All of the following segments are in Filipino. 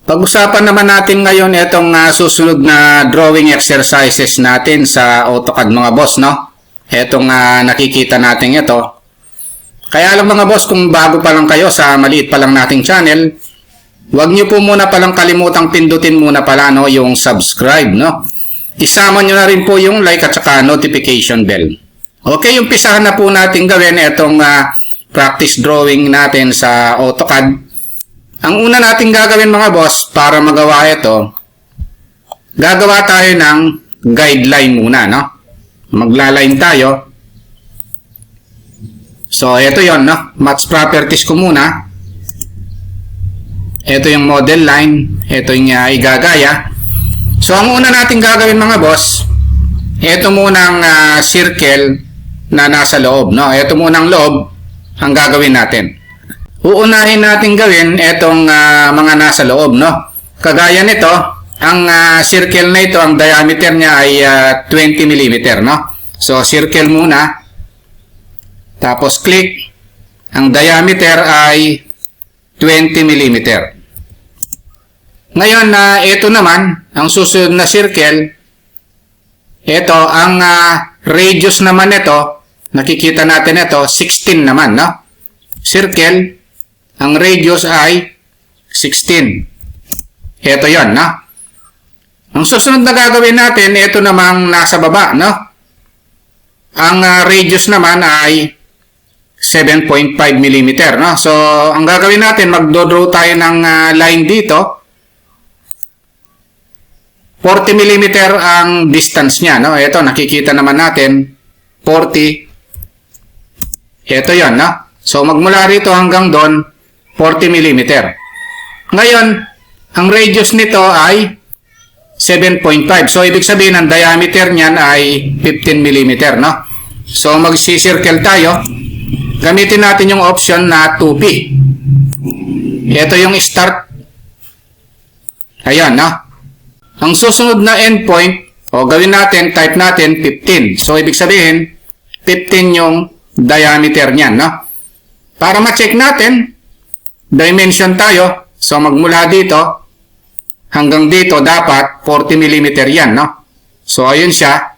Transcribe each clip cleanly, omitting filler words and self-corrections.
Pag-usapan naman natin ngayon itong susunod na drawing exercises natin sa AutoCAD mga boss, no? Itong nakikita natin ito. Kaya lang mga boss, kung bago pa lang kayo sa maliit pa lang nating channel, huwag nyo po muna palang kalimutang pindutin muna pala no, yung subscribe, no? Isama nyo na rin po yung like at saka notification bell. Okay, umpisahan na po natin gawin itong practice drawing natin sa AutoCAD. Ang una natin gagawin mga boss para magawa ito, gagawa tayo ng guideline muna, no? Maglaline tayo. So, ito yon, no? Match properties ko muna. Ito yung model line. Ito yung igagaya. So, ang una natin gagawin mga boss, ito munang circle na nasa loob, no? Ito munang loob ang gagawin natin. Uunahin natin gawin itong mga nasa loob, no? Kagaya nito, ang circle na ito, ang diameter niya ay 20 mm, no? So, circle muna. Tapos, click. Ang diameter ay 20 mm. Ngayon, ito naman, ang susunod na circle, ito, ang radius naman ito, nakikita natin ito, 16 naman, no? Circle, ang radius ay 16. Ito yon, no? Ang susunod na gagawin natin, ito namang nasa baba, no? Ang radius naman ay 7.5 mm, no? So, ang gagawin natin, magdodraw tayo ng line dito. 40 mm ang distance niya, no? Ito, nakikita naman natin, 40. Ito yon, no? So, magmula rito hanggang doon, 40 mm. Ngayon, ang radius nito ay 7.5. So, ibig sabihin, ang diameter niyan ay 15 mm, no? So, magsisircle tayo. Gamitin natin yung option na 2P. Ito yung start. Ayan, no? Ang susunod na endpoint, gawin natin, type natin 15. So, ibig sabihin, 15 yung diameter niyan, no? Para ma-check natin, dimension tayo. So, magmula dito hanggang dito dapat 40 mm yan, no? So, ayun siya.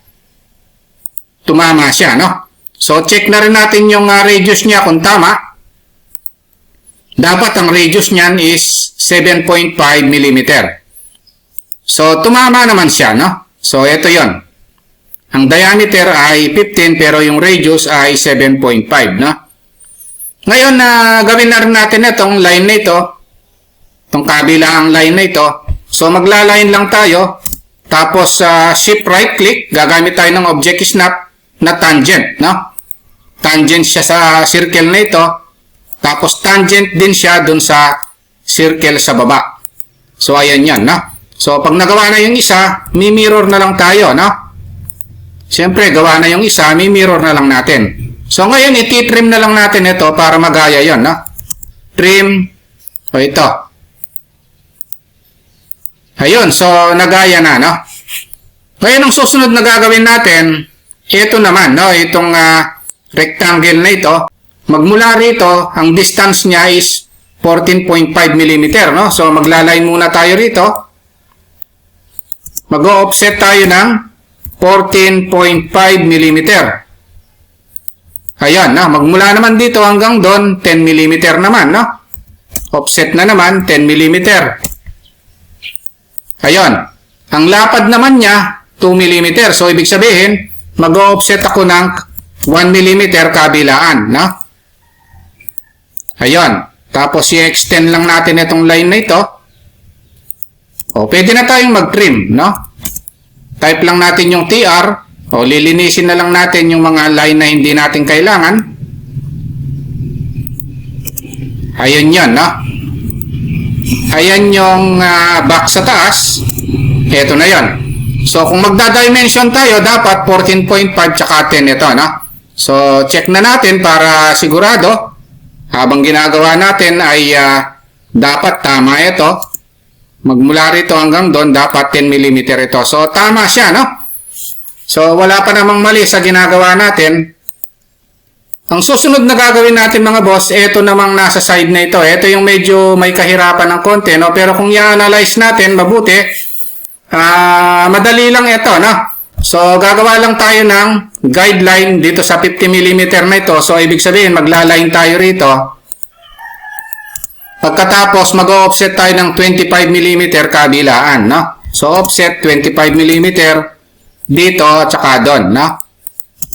Tumama siya, no? So, check na rin natin yung radius niya kung tama. Dapat ang radius niyan is 7.5 mm. So, tumama naman siya, no? So, ito yon. Ang diameter ay 15 pero yung radius ay 7.5, no? Ngayon, gawin na rin natin itong line na ito. Itong kabilang line na ito. So, magla-line lang tayo. Tapos, shift right click. Gagamit tayo ng object snap na tangent, no? Tangent siya sa circle na ito. Tapos, tangent din siya dun sa circle sa baba. So, ayan yan, no? So, pag nagawa na yung isa, mi-mirror na lang tayo, no? Siyempre, gawa na yung isa, mi-mirror na lang natin. So, ngayon, iti-trim na lang natin ito para magaya yon, no? Trim. O, ito. Ayun. So, nagaya na, no? Ngayon, ang susunod na gagawin natin, ito naman, no? Itong rectangle na ito. Magmula rito, ang distance niya is 14.5 mm, no? So, maglaline muna tayo rito. Mag-offset tayo ng 14.5 mm. Ayan, no? Magmula naman dito hanggang doon, 10 mm naman, no? Offset na naman, 10 mm. Ayan. Ang lapad naman niya, 2 mm. So, ibig sabihin, mag-offset ako ng 1 mm kabilaan, no? Ayan. Tapos, i-extend lang natin itong line na ito. O, pwede na tayong mag-trim, no? Type lang natin yung TR. O, lilinisin na lang natin yung mga line na hindi natin kailangan. Ayan yan, no? Ayan yung back sa taas. Ito na yan. So, kung magda-dimension tayo, dapat 14.5 tsaka 10 ito, no? So, check na natin para sigurado. Habang ginagawa natin ay dapat tama ito. Magmula rito hanggang doon, dapat 10 mm ito. So, tama siya, no? So, wala pa namang mali sa ginagawa natin. Ang susunod na gagawin natin mga boss, ito namang nasa side na ito. Ito yung medyo may kahirapan ng konti, no? Pero kung i-analyze natin mabuti, madali lang ito, no? So, gagawa lang tayo ng guideline dito sa 50mm na ito. So, ibig sabihin, maglaline tayo rito. Pagkatapos, mag-offset tayo ng 25mm kabilaan, no? So, offset 25mm dito at saka doon, no?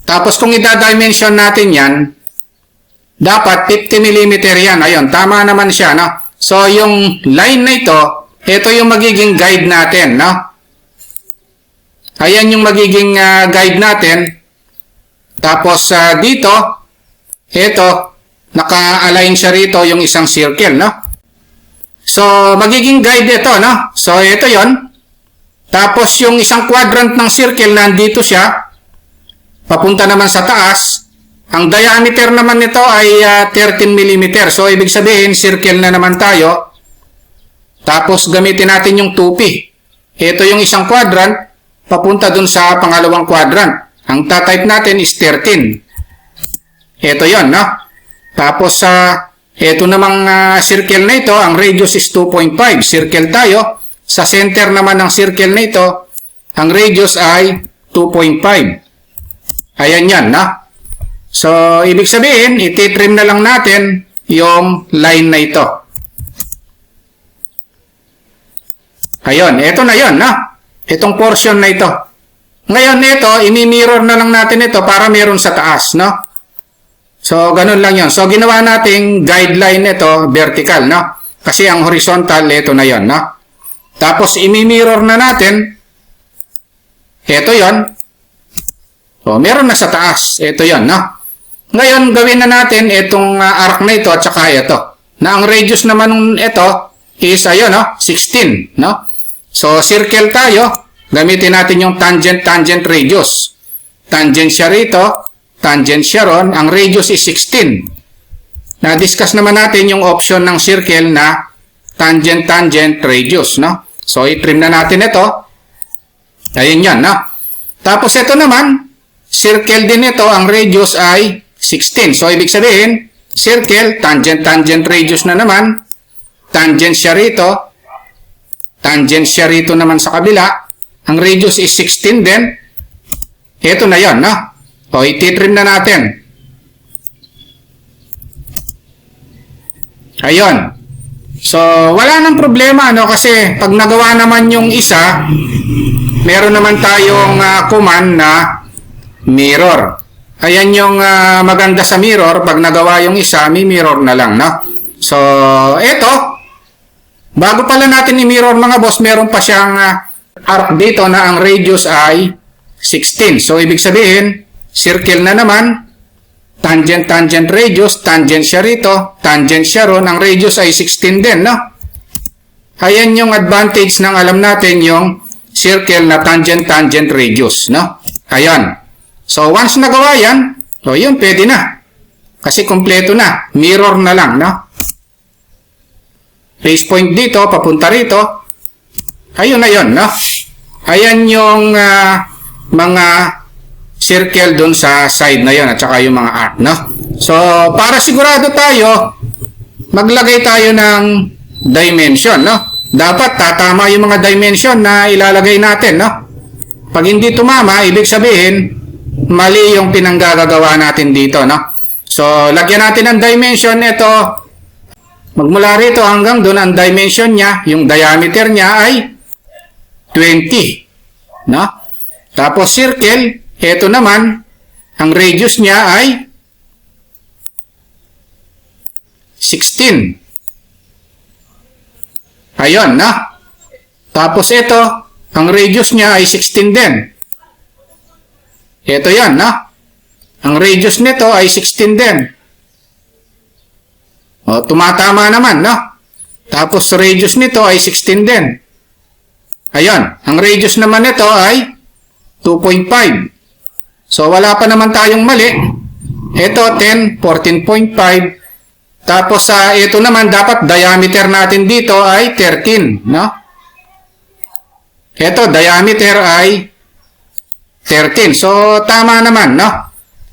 Tapos kung i-dimension natin yan, dapat 50mm yan. Ayun, tama naman siya, no? So, yung line na ito yung magiging guide natin, no? Ayan yung magiging guide natin. Tapos, dito, ito, naka-align siya rito yung isang circle, no? So, magiging guide ito, no? So, ito yon. Tapos, yung isang quadrant ng circle, nandito siya. Papunta naman sa taas. Ang diameter naman nito ay 13mm. So, ibig sabihin, circle na naman tayo. Tapos, gamitin natin yung 2p. Ito yung isang quadrant, papunta dun sa pangalawang quadrant. Ang tatype natin is 13. Ito yon, no? Tapos, ito namang circle na ito, ang radius is 2.5. Circle tayo. Sa center naman ng circle na ito, ang radius ay 2.5. Ayan yan, no? So, ibig sabihin, ititrim na lang natin yung line na ito. Ayun, ito na yon, no? Itong portion na ito. Ngayon, ito, imi-mirror na lang natin ito para meron sa taas, no? So, ganun lang yon. So, ginawa nating guideline ito, vertical, no? Kasi ang horizontal, ito na yon, no? Tapos, imi-mirror na natin. Ito yon. So, meron na sa taas. Ito yon, no? Ngayon, gawin na natin itong arc na ito at saka ito. Na ang radius naman ng ito is, ayun, no? 16, no? So, circle tayo. Gamitin natin yung tangent radius. Tangent siya rito. Tangent siya ron. Ang radius is 16. Na-discuss naman natin yung option ng circle na tangent radius, no? So, i-trim na natin ito. Ayun yan, no? Tapos, ito naman, circle din ito, ang radius ay 16. So, ibig sabihin, circle, tangent radius na naman. Tangent siya rito. Tangent siya rito naman sa kabila. Ang radius is 16 din. Ito na yon, no? So, ititrim na natin. Ayun. So, wala nang problema, no? Kasi, pag nagawa naman yung isa, meron naman tayong command na mirror. Ayan yung maganda sa mirror. Pag nagawa yung isa, may mirror na lang, no? So, eto. Bago pala natin i-mirror mga boss, meron pa siyang arc dito na ang radius ay 16. So, ibig sabihin, circle na naman. Tangent radius. Tangent siya rito. Tangent siya ron. Ang radius ay 16 din, no? Ayan yung advantage ng alam natin yung circle na tangent radius, no? Ayan. So, once nagawa yan, so yun, pwede na. Kasi kompleto na. Mirror na lang, no? Base point dito, papunta rito. Ayun na yun, no? Ayan yung mga circle dun sa side na yun at saka yung mga arc, no? So, para sigurado tayo, maglagay tayo ng dimension, no? Dapat tatama yung mga dimension na ilalagay natin, no? Pag hindi tumama, ibig sabihin, mali yung pinanggagawa natin dito, no? So, lagyan natin ng dimension. Ito, magmula rito hanggang doon, ang dimension niya, yung diameter niya ay 20, no? Tapos, circle, ito naman, ang radius niya ay 16. Ayun, no? Tapos, ito, ang radius niya ay 16 din. Ito yan, no? Ang radius nito ay 16 din. O, tumatama naman, no? Tapos, radius nito ay 16 din. Ayun. Ang radius naman nito ay 2.5. So, wala pa naman tayong mali. Ito, 10, 14.5. Tapos, ito naman, dapat diameter natin dito ay 13, no? Ito, diameter ay 13. So, tama naman, no?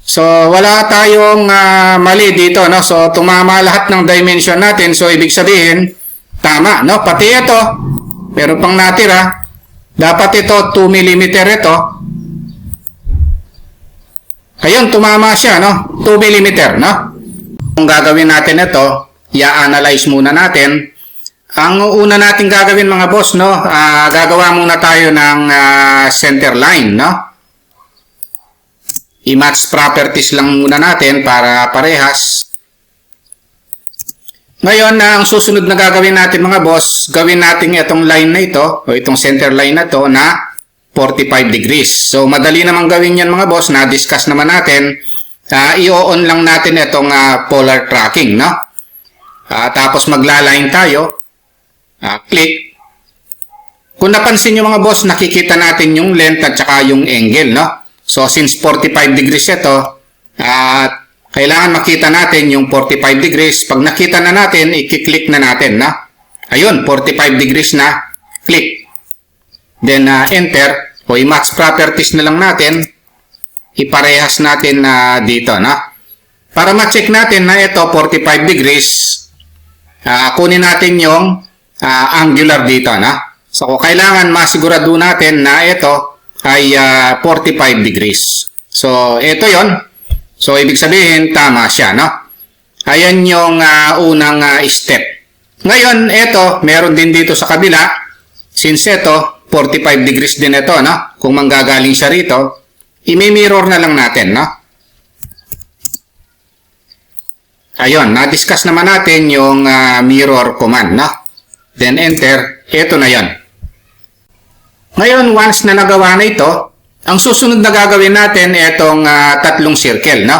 So, wala tayong mali dito, no? So, tumama lahat ng dimension natin. So, ibig sabihin, tama, no? Pati ito, meron pang natira. Dapat ito, 2 mm ito. Ayun, tumama siya, no? 2 mm, no? Kung gagawin natin ito, i-analyze muna natin. Ang una natin gagawin, mga boss, no? Gagawa muna tayo ng center line, no? I-match properties lang muna natin para parehas. Ngayon, ang susunod na gagawin natin, mga boss, gawin natin itong line na ito, o itong center line na ito, na 45 degrees. So, madali naman gawin yan, mga boss. Na-discuss naman natin. I-on lang natin itong polar tracking, no? Tapos magla-line tayo. Click. Kung napansin nyo, mga boss, nakikita natin yung length at saka yung angle, no? So, since 45 degrees ito, kailangan makita natin yung 45 degrees. Pag nakita na natin, i-click na natin, na. Ayun, 45 degrees na. Click. Then, enter. O, i-match properties na lang natin. Iparehas natin dito, na. Para ma-check natin na ito, 45 degrees, kunin natin yung angular dito, na. So, kailangan masigurado natin na ito ay 45 degrees. So, ito yon. So, ibig sabihin, tama siya, no? Ayan yung unang step. Ngayon, ito, meron din dito sa kabila. Since ito, 45 degrees din ito, no? Kung manggagaling siya rito, i-mirror na lang natin, no? Ayun, na-discuss naman natin yung mirror command, no? Then, enter. Ito na yon. Ngayon, once na nagawa na ito, ang susunod na gagawin natin itong tatlong circle, no?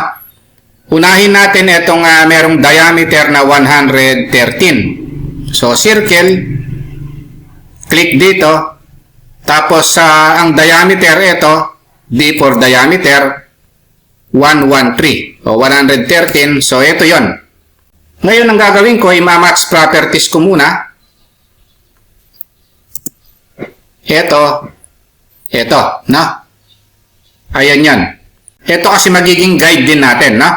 Unahin natin itong merong diameter na 113. So, circle, click dito, tapos ang diameter ito, D for diameter, 113 o 113. So, ito yon. Ngayon, ang gagawin ko, i-match properties ko muna. Ito, no? Ayan yan. Ito kasi magiging guide din natin, no?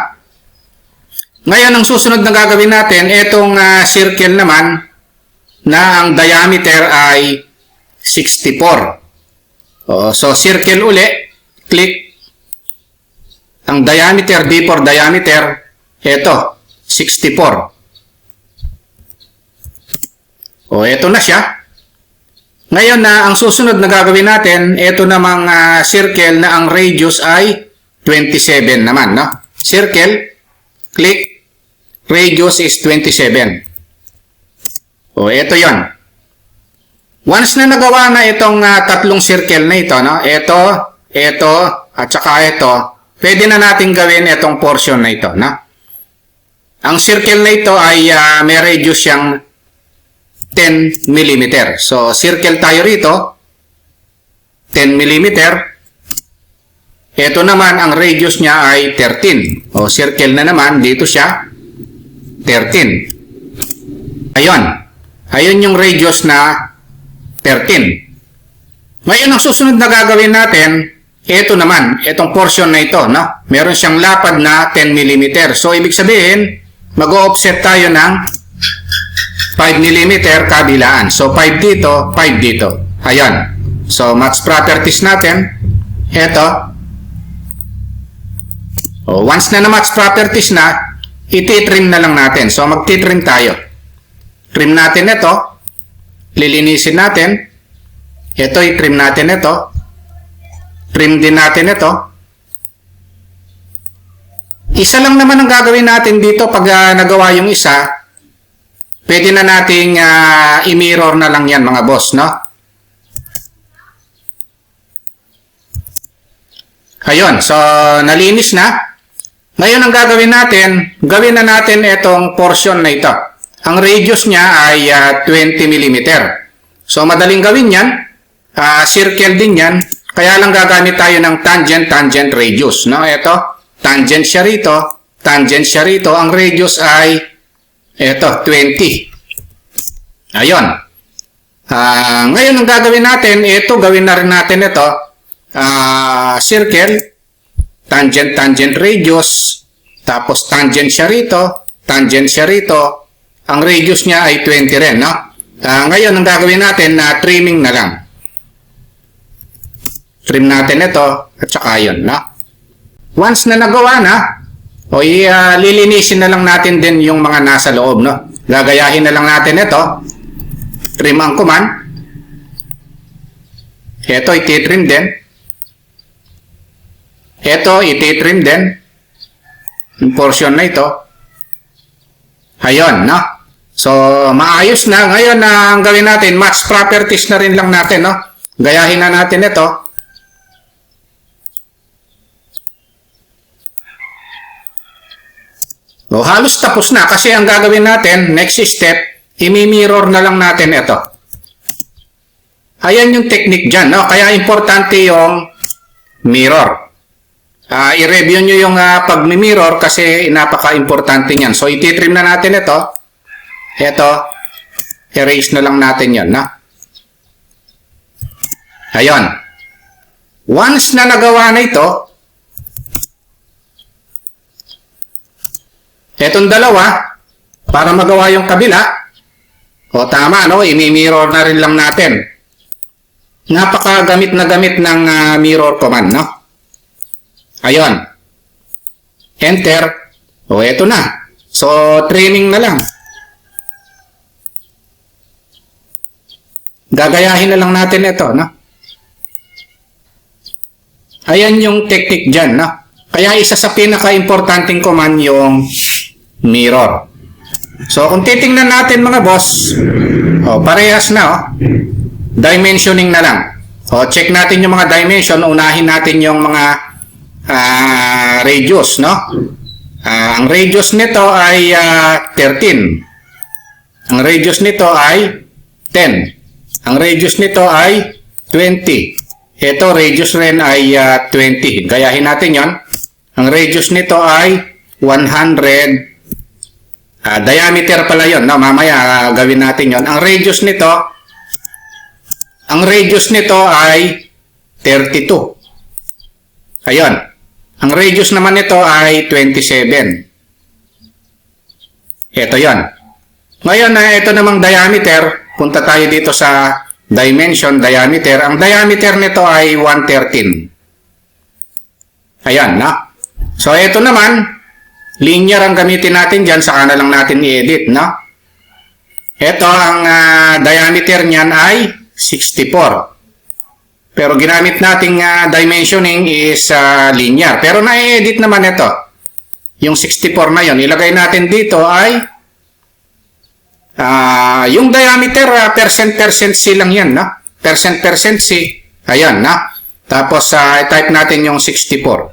Ngayon, ang susunod na gagawin natin, itong circle naman, na ang diameter ay 64. So, circle uli, click. Ang diameter, D for diameter, ito, 64. Ito na siya. Ngayon ang susunod na gagawin natin, ito namang circle na ang radius ay 27 naman, no? Circle, click, radius is 27. Ito yon. Once na nagawa na itong tatlong circle na ito, no? Ito, at saka ito, pwede na natin gawin itong portion na ito, no? Ang circle na ito ay may radius siyang 10 mm. So, circle tayo rito. 10 mm. Ito naman, ang radius niya ay 13. Circle na naman, dito siya, 13. Ayun. Ayun yung radius na 13. Ngayon, ang susunod na gagawin natin, ito naman, itong portion na ito, no? Meron siyang lapad na 10 mm. So, ibig sabihin, mag-offset tayo ng 5 mm kabilaan. So, 5 dito, 5 dito. Ayan. So, match properties natin. Ito. Once na match properties na, iti-trim na lang natin. So, magti-trim tayo. Trim natin ito. Lilinisin natin. Ito, i-trim natin ito. Trim din natin ito. Isa lang naman ang gagawin natin dito pag nagawa yung isa. Pwede na nating i-mirror na lang yan, mga boss, no? Ayun, so nalinis na. Ngayon ang gagawin natin, gawin na natin itong portion na ito. Ang radius niya ay 20 mm. So madaling gawin yan. Circle din yan. Kaya lang gagamit tayo ng tangent radius, no? Ito, tangent siya rito, tangent siya rito. Ang radius ay ito, 20. Ayun. Ngayon, ang gagawin natin, ito, gawin na rin natin ito. Circle, tangent radius, tapos tangent siya rito, tangent siya rito. Ang radius niya ay 20 rin, no? Ngayon, ang gagawin natin na trimming na lang. Trim natin ito, at saka yun, no? Once na nagawa na, lilinisin na lang natin din yung mga nasa loob, no? Gagayahin na lang natin ito. Trim ang command. Ito, ititrim din. Ito, ititrim din. Yung portion na ito. Ayun, no? So, maayos na. Ngayon, ang gawin natin, match properties na rin lang natin, no? Gayahin na natin ito. So, halos tapos na kasi ang gagawin natin, next step, imi-mirror na lang natin ito. Ayan yung technique dyan, no? Kaya importante yung mirror. I-review nyo yung pag-mirror kasi napaka-importante niyan. So, ititrim na natin ito. Ito, erase na lang natin yan, no? Ayun. Once na nagawa na ito, etong dalawa, para magawa yung kabila, tama, no? I-mirror na rin lang natin. Napakagamit na gamit ng mirror command, no? Ayun. Enter. Eto na. So, trimming na lang. Gagayahin na lang natin ito, no? Ayan yung technique dyan, no? Kaya isa sa pinaka-importanting command yung mirror. So, kung titingnan natin mga boss, parehas na, dimensioning na lang. Check natin yung mga dimension, unahin natin yung mga radius, no? Ang radius nito ay 13. Ang radius nito ay 10. Ang radius nito ay 20. Ito, radius rin ay 20. Gayahin natin yon. Ang radius nito ay 100. Diameter pala yon, no? Mamaya gawin natin yon. Ang radius nito ay 32. Ayun. Ang radius naman nito ay 27. Ito yon. Ngayon na ito namang diameter, punta tayo dito sa dimension, diameter. Ang diameter nito ay 113. Ayan, no? So, ito naman, linear ang gamitin natin dyan, saka na lang natin i-edit, no? Ito, ang diameter niyan ay 64. Pero ginamit nating dimensioning is linear. Pero na-edit naman ito. Yung 64 na yon, ilagay natin dito ay yung diameter, percent C lang yan, no? Percent C. Ayan, no? Tapos, type natin yung 64.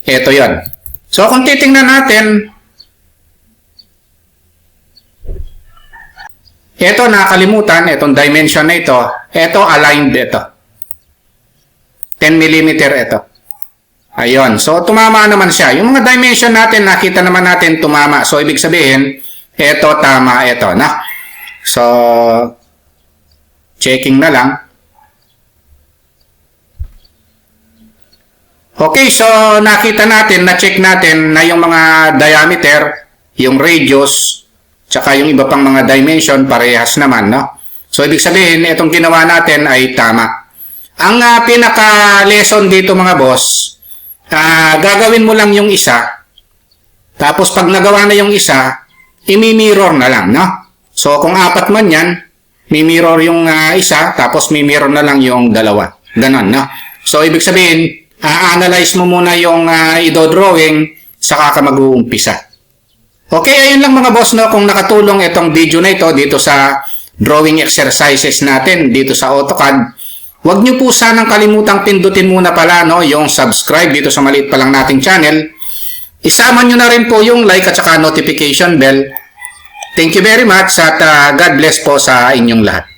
Ito yon. So, kung titingnan natin, ito, nakalimutan, itong dimension na ito, aligned ito. 10 mm ito. Ayun. So, tumama naman siya. Yung mga dimension natin, nakita naman natin tumama. So, ibig sabihin, ito, tama, ito, na. So, checking na lang. Okay, so, nakita natin, na-check natin na yung mga diameter, yung radius, tsaka yung iba pang mga dimension, parehas naman, no? So, ibig sabihin, itong ginawa natin ay tama. Ang pinaka-lesson dito, mga boss, gagawin mo lang yung isa, tapos pag nagawa na yung isa, imi-mirror na lang, no? So, kung 4 man yan, mi-mirror yung isa, tapos mi-mirror na lang yung dalawa. Ganon, no? So, ibig sabihin, analyze mo muna yung idodrawing, saka ka mag-uumpisa. Okay, ayun lang mga boss, no? Kung nakatulong itong video na ito dito sa drawing exercises natin dito sa AutoCAD, huwag nyo po sanang kalimutang pindutin muna pala, no, yung subscribe dito sa maliit pa lang nating channel. Isama nyo na rin po yung like at saka notification bell. Thank you very much at God bless po sa inyong lahat.